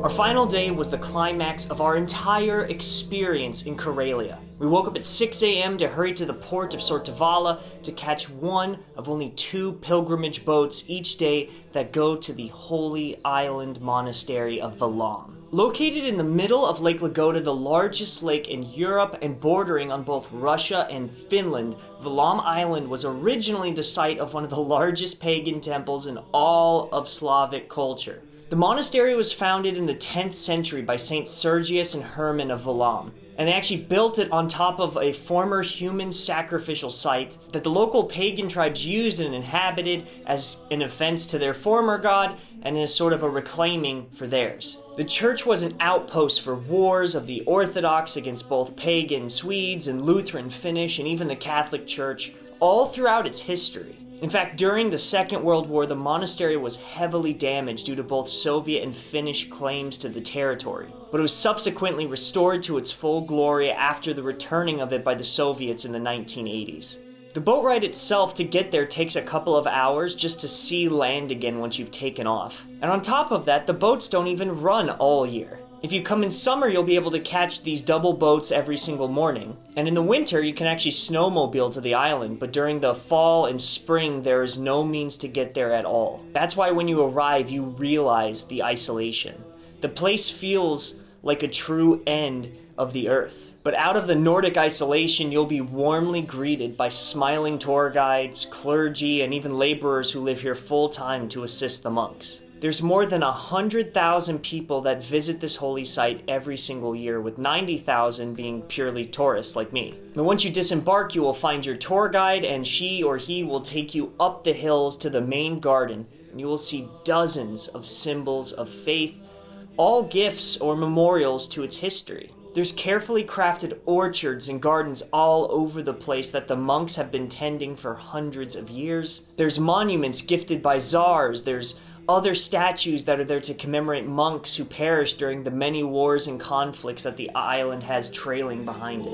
Our final day was the climax of our entire experience in Karelia. We woke up at 6 a.m. to hurry to the port of Sortavala to catch one of only 2 pilgrimage boats each day that go to the Holy Island Monastery of Valaam. Located in the middle of Lake Lagoda, the largest lake in Europe and bordering on both Russia and Finland, Valaam Island was originally the site of one of the largest pagan temples in all of Slavic culture. The monastery was founded in the 10th century by Saints Sergius and Herman of Valaam, and they actually built it on top of a former human sacrificial site that the local pagan tribes used and inhabited as an offense to their former god and as sort of a reclaiming for theirs. The church was an outpost for wars of the Orthodox against both pagan Swedes and Lutheran Finnish and even the Catholic Church all throughout its history. In fact, during the Second World War, the monastery was heavily damaged due to both Soviet and Finnish claims to the territory, but it was subsequently restored to its full glory after the returning of it by the Soviets in the 1980s. The boat ride itself to get there takes a couple of hours just to see land again once you've taken off. And on top of that, the boats don't even run all year. If you come in summer, you'll be able to catch these double boats every single morning. And in the winter, you can actually snowmobile to the island, but during the fall and spring, there is no means to get there at all. That's why when you arrive, you realize the isolation. The place feels like a true end of the earth. But out of the Nordic isolation, you'll be warmly greeted by smiling tour guides, clergy, and even laborers who live here full-time to assist the monks. There's more than 100,000 people that visit this holy site every single year, with 90,000 being purely tourists like me. And once you disembark, you will find your tour guide, and she or he will take you up the hills to the main garden, and you will see dozens of symbols of faith, all gifts or memorials to its history. There's carefully crafted orchards and gardens all over the place that the monks have been tending for hundreds of years. There's monuments gifted by czars. There's other statues that are there to commemorate monks who perished during the many wars and conflicts that the island has trailing behind it.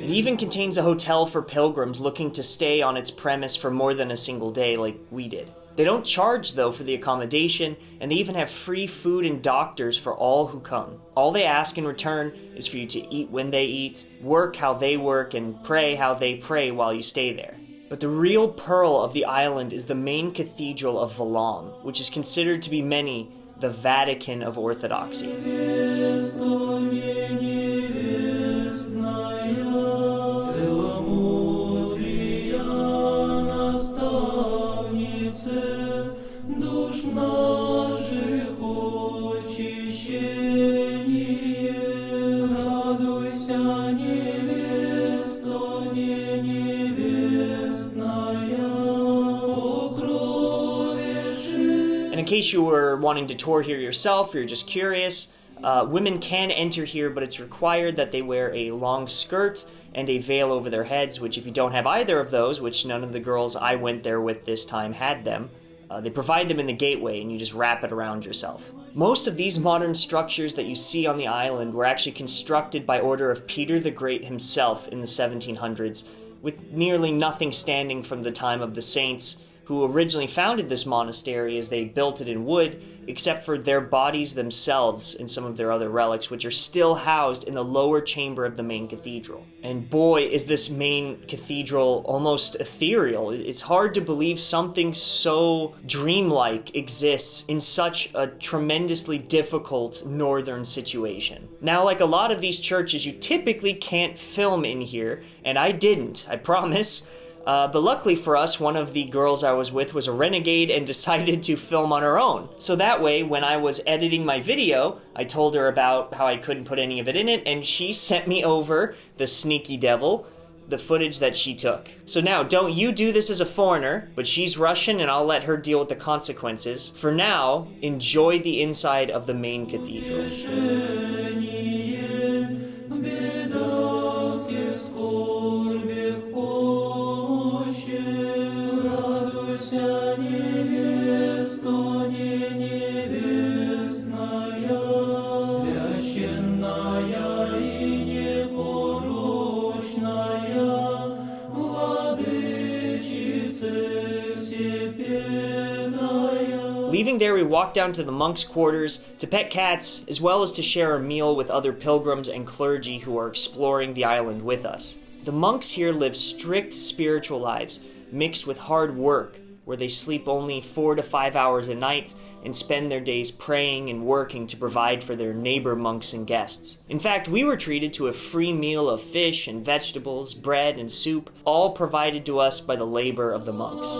It even contains a hotel for pilgrims looking to stay on its premise for more than a single day like we did. They don't charge, though, for the accommodation, and they even have free food and doctors for all who come. All they ask in return is for you to eat when they eat, work how they work, and pray how they pray while you stay there. But the real pearl of the island is the main cathedral of Valaam, which is considered to be many the Vatican of Orthodoxy. In case you were wanting to tour here yourself, or you're just curious, women can enter here, but it's required that they wear a long skirt and a veil over their heads, which if you don't have either of those, which none of the girls I went there with this time had them, they provide them in the gateway and you just wrap it around yourself. Most of these modern structures that you see on the island were actually constructed by order of Peter the Great himself in the 1700s, with nearly nothing standing from the time of the saints who originally founded this monastery, as they built it in wood, except for their bodies themselves and some of their other relics, which are still housed in the lower chamber of the main cathedral. And boy, is this main cathedral almost ethereal. It's hard to believe something so dreamlike exists in such a tremendously difficult northern situation. Now, like a lot of these churches, you typically can't film in here, and I didn't, I promise. But luckily for us, one of the girls I was with was a renegade and decided to film on her own. So that way, when I was editing my video, I told her about how I couldn't put any of it in it, and she sent me over, the sneaky devil, the footage that she took. So now, don't you do this as a foreigner, but she's Russian and I'll let her deal with the consequences. For now, enjoy the inside of the main cathedral. Владычице всепедая. Leaving there, we walked down to the monks' quarters to pet cats, as well as to share a meal with other pilgrims and clergy who are exploring the island with us. The monks here live strict spiritual lives, mixed with hard work, where they sleep only 4 to 5 hours a night and spend their days praying and working to provide for their neighbor monks and guests. In fact, we were treated to a free meal of fish and vegetables, bread and soup, all provided to us by the labor of the monks.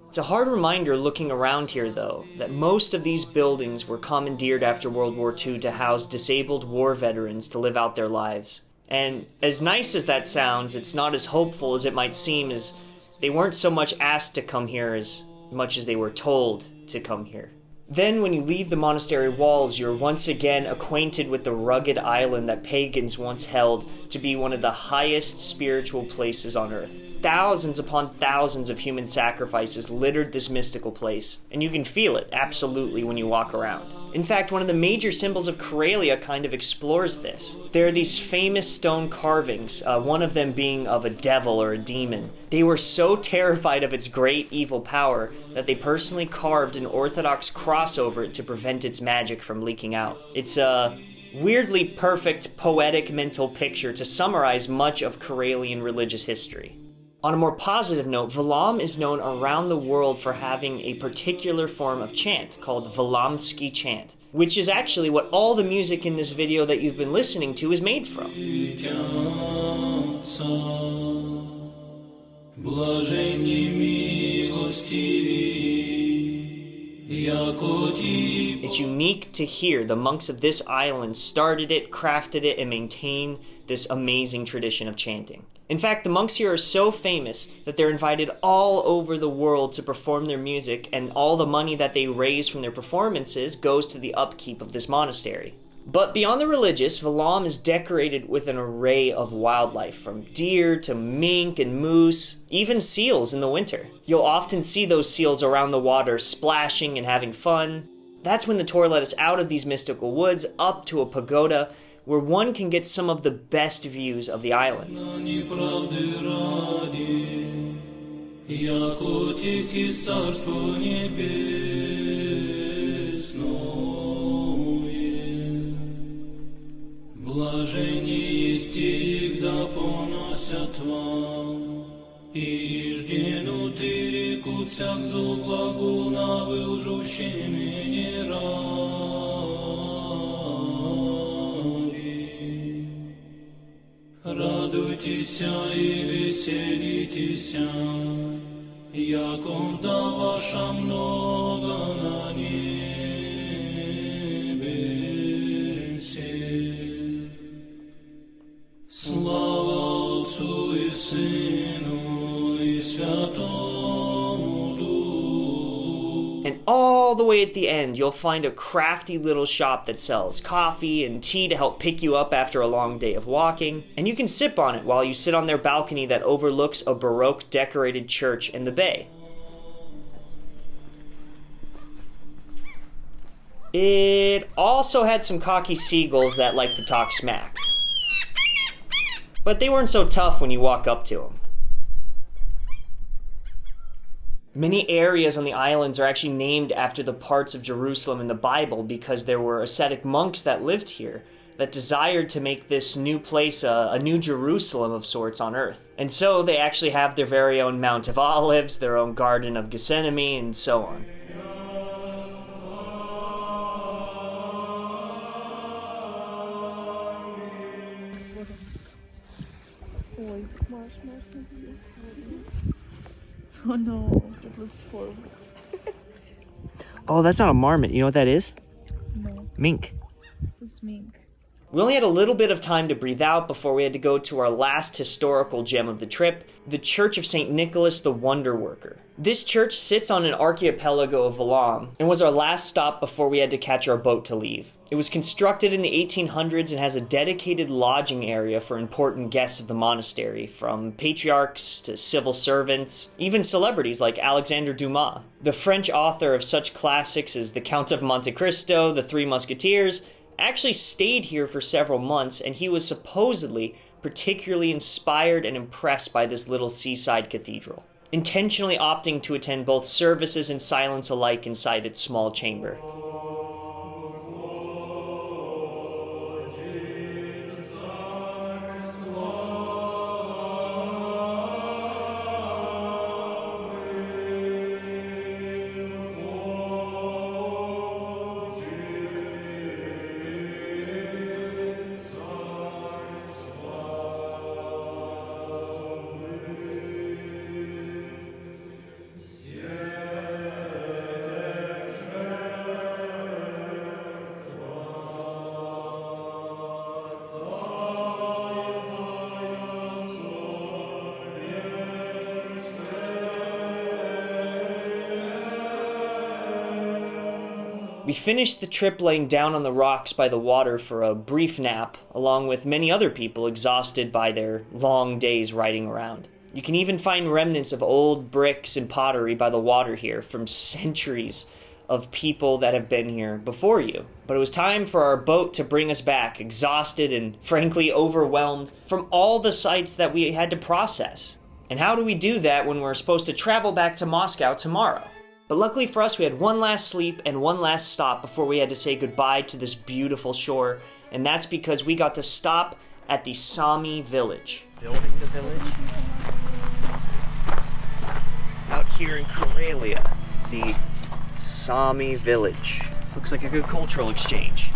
It's a hard reminder looking around here, though, that most of these buildings were commandeered after World War II to house disabled war veterans to live out their lives. And as nice as that sounds, it's not as hopeful as it might seem, as they weren't so much asked to come here as much as they were told to come here. Then, when you leave the monastery walls, you're once again acquainted with the rugged island that pagans once held to be one of the highest spiritual places on earth. Thousands upon thousands of human sacrifices littered this mystical place, and you can feel it, absolutely, when you walk around. In fact, one of the major symbols of Karelia kind of explores this. There are these famous stone carvings, one of them being of a devil or a demon. They were so terrified of its great evil power that they personally carved an Orthodox cross over it to prevent its magic from leaking out. It's a weirdly perfect, poetic mental picture to summarize much of Karelian religious history. On a more positive note, Valaam is known around the world for having a particular form of chant called Valaamski chant, which is actually what all the music in this video that you've been listening to is made from. It's unique to hear the monks of this island started it, crafted it, and maintain this amazing tradition of chanting. In fact, the monks here are so famous that they're invited all over the world to perform their music, and all the money that they raise from their performances goes to the upkeep of this monastery. But beyond the religious, Valaam is decorated with an array of wildlife, from deer to mink and moose, even seals in the winter. You'll often see those seals around the water splashing and having fun. That's when the tour led us out of these mystical woods up to a pagoda, where one can get some of the best views of the island. Радуйтеся и веселитеся, яков-да ваша много на небесе. Слава Отцу и Сыну и Святому Духу. And all the way at the end, you'll find a crafty little shop that sells coffee and tea to help pick you up after a long day of walking, and you can sip on it while you sit on their balcony that overlooks a Baroque decorated church in the bay. It also had some cocky seagulls that like to talk smack. But they weren't so tough when you walk up to them. Many areas on the islands are actually named after the parts of Jerusalem in the Bible because there were ascetic monks that lived here that desired to make this new place a new Jerusalem of sorts on earth. And so they actually have their very own Mount of Olives, their own Garden of Gethsemane, and so on. Oh no, it looks horrible. Oh, that's not a marmot. You know what that is? No. Mink. Who's mink? We only had a little bit of time to breathe out before we had to go to our last historical gem of the trip, the Church of St. Nicholas the Wonder Worker. This church sits on an archipelago of Valaam and was our last stop before we had to catch our boat to leave. It was constructed in the 1800s and has a dedicated lodging area for important guests of the monastery, from patriarchs to civil servants, even celebrities like Alexander Dumas. The French author of such classics as The Count of Monte Cristo, The Three Musketeers, actually stayed here for several months, and he was supposedly particularly inspired and impressed by this little seaside cathedral, intentionally opting to attend both services and silence alike inside its small chamber. We finished the trip laying down on the rocks by the water for a brief nap, along with many other people exhausted by their long days riding around. You can even find remnants of old bricks and pottery by the water here from centuries of people that have been here before you. But it was time for our boat to bring us back, exhausted and frankly overwhelmed from all the sights that we had to process. And how do we do that when we're supposed to travel back to Moscow tomorrow? But luckily for us, we had one last sleep and one last stop before we had to say goodbye to this beautiful shore, and that's because we got to stop at the Sami village. Building the village. Out here in Karelia, the Sami village. Looks like a good cultural exchange.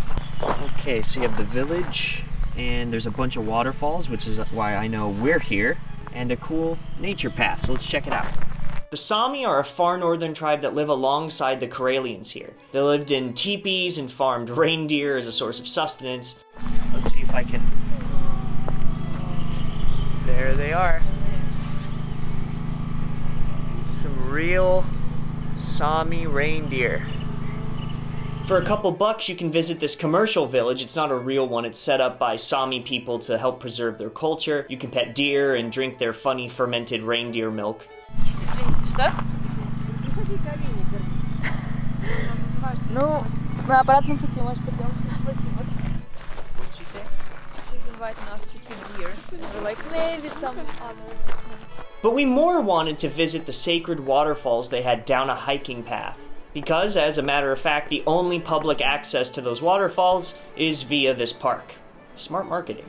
Okay, so you have the village, and there's a bunch of waterfalls, which is why I know we're here, and a cool nature path, so let's check it out. The Sami are a far northern tribe that live alongside the Karelians here. They lived in teepees and farmed reindeer as a source of sustenance. Let's see if I can... There they are. Some real Sami reindeer. For a couple bucks, you can visit this commercial village. It's not a real one. It's set up by Sami people to help preserve their culture. You can pet deer and drink their funny fermented reindeer milk. Что? Ну, на обратном пути, может, пойдем. Спасибо. What did she say? She's inviting us to keep beer. We're like, maybe some other. But we more wanted to visit the sacred waterfalls they had down a hiking path. Because, as a matter of fact, the only public access to those waterfalls is via this park. Smart marketing.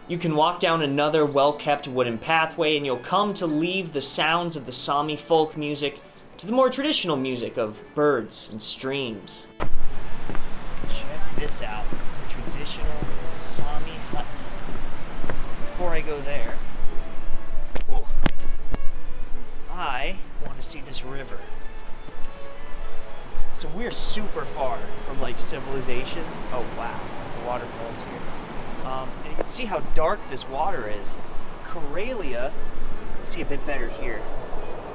You can walk down another well-kept wooden pathway and you'll come to leave the sounds of the Sami folk music to the more traditional music of birds and streams. Check this out, a traditional Sami hut. Before I go there, I want to see this river. So we're super far from like civilization. Oh wow, the waterfalls here. And you can see how dark this water is. Karelia, let's see a bit better here,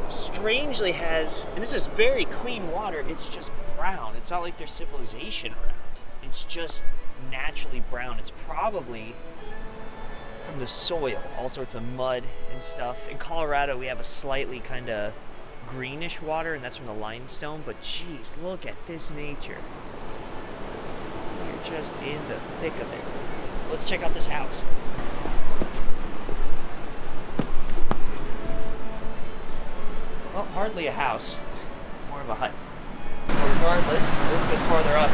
strangely has, and this is very clean water, it's just brown. It's not like there's civilization around. It's just naturally brown. It's probably from the soil, all sorts of mud and stuff. In Colorado, we have a slightly kind of greenish water, and that's from the limestone, but geez, look at this nature. You're just in the thick of it. Let's check out this house. Well, hardly a house, more of a hut. But regardless, a little bit farther up,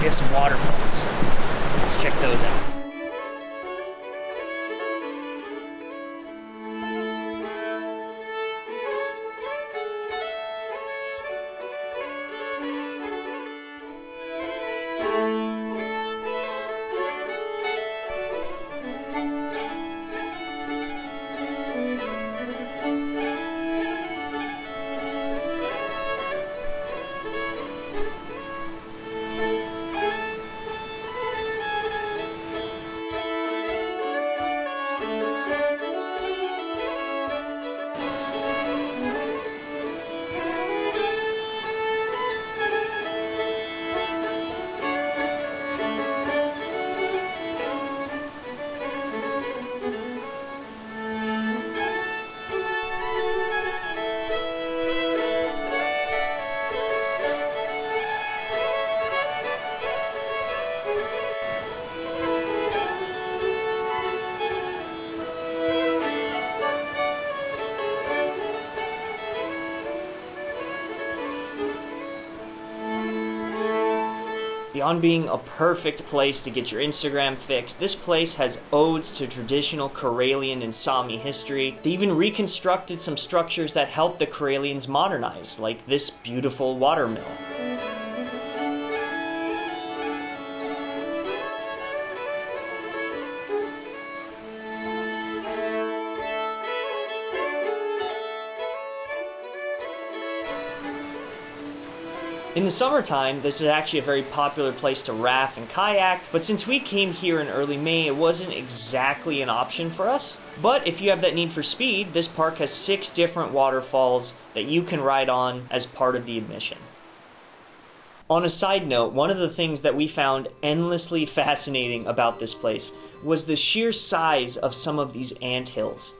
we have some waterfalls. So let's check those out. Beyond being a perfect place to get your Instagram fix, this place has odes to traditional Karelian and Sami history. They even reconstructed some structures that helped the Karelians modernize, like this beautiful watermill. In the summertime, this is actually a very popular place to raft and kayak, but since we came here in early May, it wasn't exactly an option for us. But if you have that need for speed, this park has 6 different waterfalls that you can ride on as part of the admission. On a side note, one of the things that we found endlessly fascinating about this place was the sheer size of some of these anthills.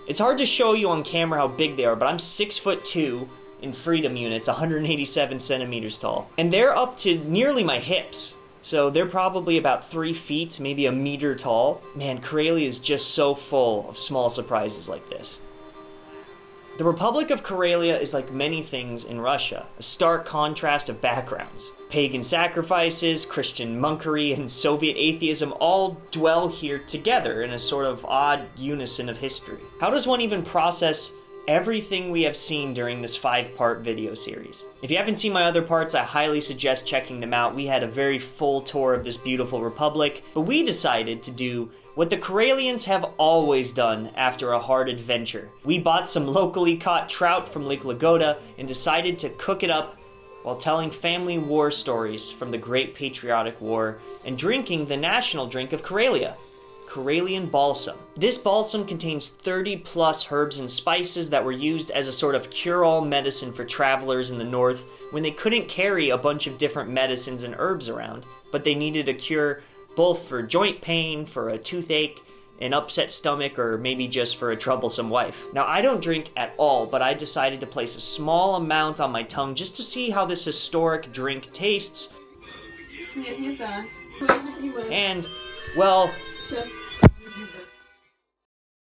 It's hard to show you on camera how big they are, but I'm 6'2", in freedom units, 187 centimeters tall. And they're up to nearly my hips. So they're probably about 3 feet, maybe a meter tall. Man, Karelia is just so full of small surprises like this. The Republic of Karelia is like many things in Russia, a stark contrast of backgrounds. Pagan sacrifices, Christian monkery, and Soviet atheism all dwell here together in a sort of odd unison of history. How does one even process everything we have seen during this 5-part video series? If you haven't seen my other parts, I highly suggest checking them out. We had a very full tour of this beautiful republic, but we decided to do what the Karelians have always done after a hard adventure. We bought some locally caught trout from Lake Lagoda and decided to cook it up while telling family war stories from the Great Patriotic War and drinking the national drink of Karelia, Karelian balsam. This balsam contains 30 plus herbs and spices that were used as a sort of cure-all medicine for travelers in the north when they couldn't carry a bunch of different medicines and herbs around, but they needed a cure both for joint pain, for a toothache, an upset stomach, or maybe just for a troublesome wife. Now, I don't drink at all, but I decided to place a small amount on my tongue just to see how this historic drink tastes. And, well,